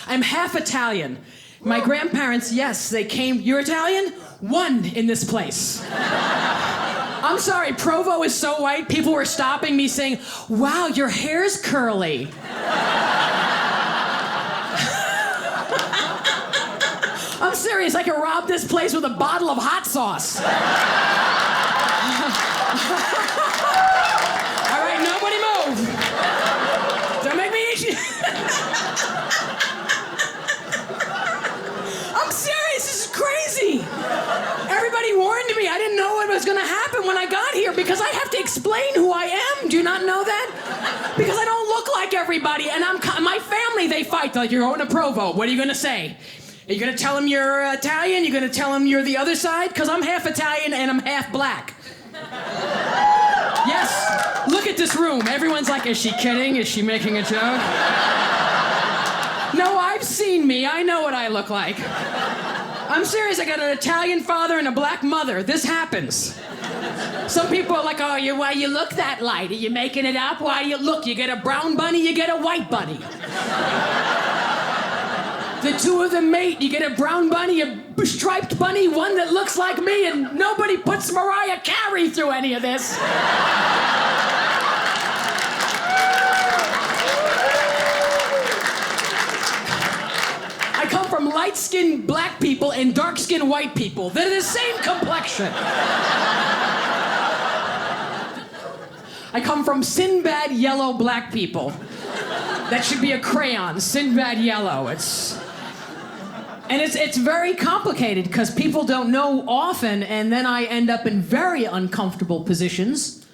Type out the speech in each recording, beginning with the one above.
I'm half Italian. My grandparents, yes, they came. You're Italian? One in this place. I'm sorry, Provo is so white, people were stopping me saying, wow, your hair's curly. I'm serious, I could rob this place with a bottle of hot sauce. All right, nobody move. Don't make me eat you. I'm serious, this is crazy. Everybody warned me. I didn't know what was going to happen when I got here because I have to explain who I am. Do you not know that? Because I don't look like everybody, and my family, they fight. They're like, you're going to Provo. What are you going to say? Are you going to tell them you're Italian? You're going to tell them you're the other side? Because I'm half Italian and I'm half black. Yes, look at this room. Everyone's like, is she kidding? Is she making a joke? No, I've seen me. I know what I look like. I'm serious. I got an Italian father and a black mother. This happens. Some people are like, oh, why you look that light? Are you making it up? Why do you look? You get a brown bunny, you get a white bunny. The two of them mate. You get a brown bunny, a striped bunny, one that looks like me, and nobody puts Mariah Carey through any of this. I come from light-skinned black people and dark-skinned white people. They're the same complexion. I come from Sinbad yellow black people. That should be a crayon, Sinbad yellow. It's very complicated because people don't know often, and then I end up in very uncomfortable positions.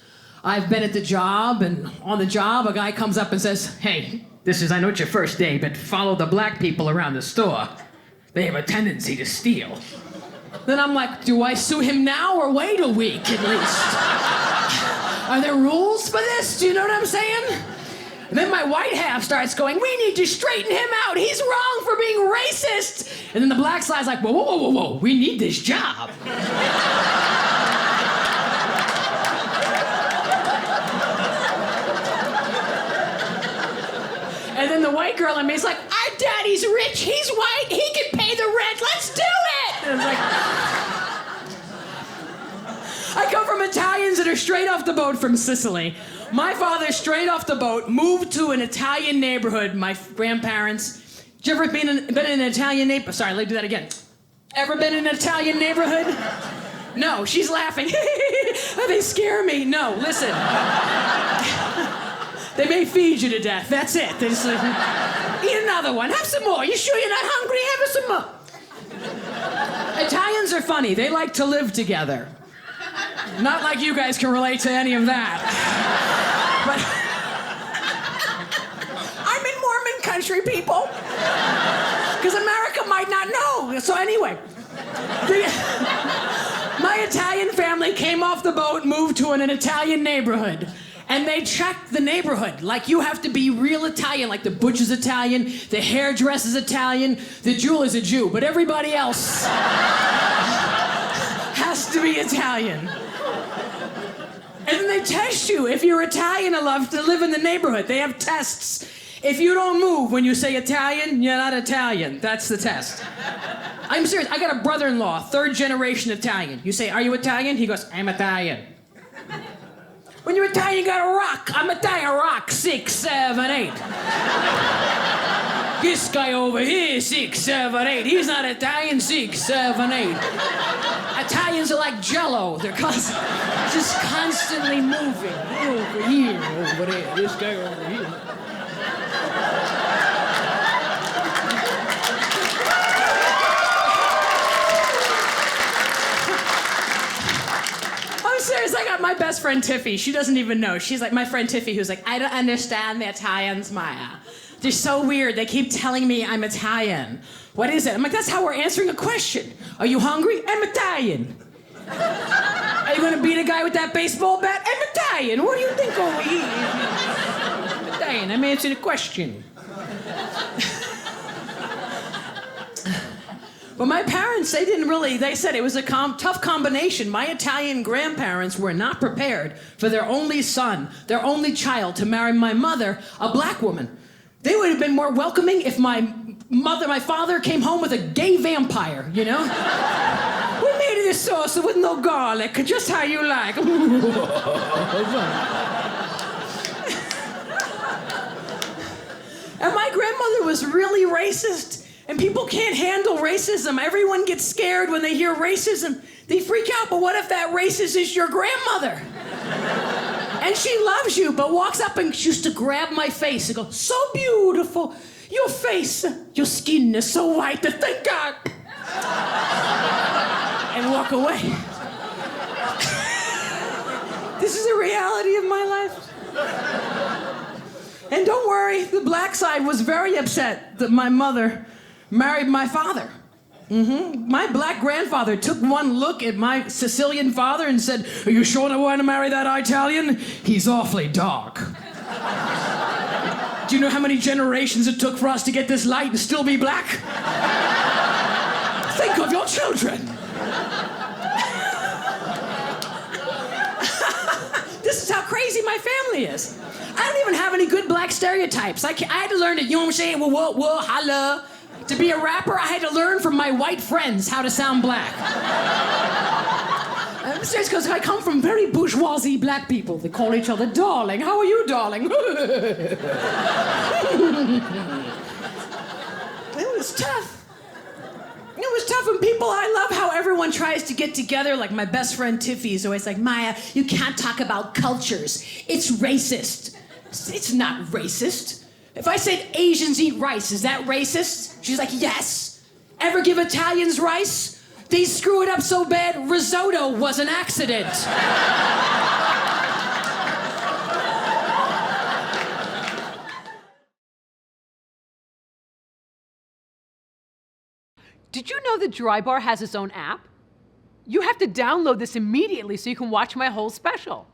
I've been at the job, and on the job, a guy comes up and says, hey, I know it's your first day, but follow the black people around the store. They have a tendency to steal. Then I'm like, do I sue him now or wait a week at least? Are there rules for this? Do you know what I'm saying? And then my white half starts going, we need to straighten him out. He's wrong for being racist. And then the black side's like, whoa, whoa, whoa, whoa, whoa. We need this job. And then the white girl in me is like, our daddy's rich, he's white, he can pay the rent, let's do it! And I was like, I come from Italians that are straight off the boat from Sicily. My father, straight off the boat, moved to an Italian neighborhood, my grandparents. Did you ever been in an Italian neighborhood? Sorry, let me do that again. Ever been in an Italian neighborhood? No, she's laughing. They scare me. No, listen. They may feed you to death. That's it. They just eat another one. Have some more. You sure you're not hungry? Have some more. Italians are funny. They like to live together. Not like you guys can relate to any of that. But I'm in Mormon country, people. Because America might not know. So anyway, my Italian family came off the boat, moved to an Italian neighborhood. And they checked the neighborhood. Like, you have to be real Italian. Like, the butcher's Italian, the hairdresser's Italian, the jeweler's a Jew. But everybody else has to be Italian. And then they test you if you're Italian enough to live in the neighborhood. They have tests. If you don't move when you say Italian, you're not Italian. That's the test. I'm serious. I got a brother-in-law, third generation Italian. You say, are you Italian? He goes, I'm Italian. When you're Italian, you gotta rock. I'm Italian, rock, 6, 7, 8. This guy over here, 6, 7, 8. He's not Italian, 6, 7, 8. Italians are like Jell-O. They're just constantly moving. Over here, over there. This guy over here. Serious, I got my best friend Tiffy. She doesn't even know. She's like, my friend Tiffy, who's like, I don't understand the Italians, Maija. They're so weird. They keep telling me I'm Italian. What is it? I'm like, that's how we're answering a question. Are you hungry? I'm Italian. Are you gonna beat a guy with that baseball bat? I'm Italian. What do you think over here? I'm Italian. I'm answering a question. But my parents, they said it was a tough combination. My Italian grandparents were not prepared for their only son, their only child, to marry my mother, a black woman. They would have been more welcoming if my my father came home with a gay vampire, you know? We made this sauce with no garlic, just how you like. And my grandmother was really racist, and people can't handle racism. Everyone gets scared when they hear racism. They freak out, but what if that racist is your grandmother? And she loves you, but walks up and she used to grab my face and go, so beautiful. Your face, your skin is so white, thank God. And walk away. This is the reality of my life. And don't worry, the black side was very upset that my mother married my father. My black grandfather took one look at my Sicilian father and said, are you sure I want to marry that Italian? He's awfully dark. Do you know how many generations it took for us to get this light and still be black? Think of your children. This is how crazy my family is. I don't even have any good black stereotypes. I had to learn it, you know what I'm saying? Whoa, holla. To be a rapper, I had to learn from my white friends how to sound black. I'm serious, because I come from very bourgeoisie black people. They call each other darling. How are you, darling? It was tough. It was tough, and people, I love how everyone tries to get together. Like my best friend Tiffy is always like, Maija, you can't talk about cultures. It's racist. It's not racist. If I said Asians eat rice, is that racist? She's like, yes. Ever give Italians rice? They screw it up so bad, risotto was an accident. Did you know that Dry Bar has its own app? You have to download this immediately so you can watch my whole special.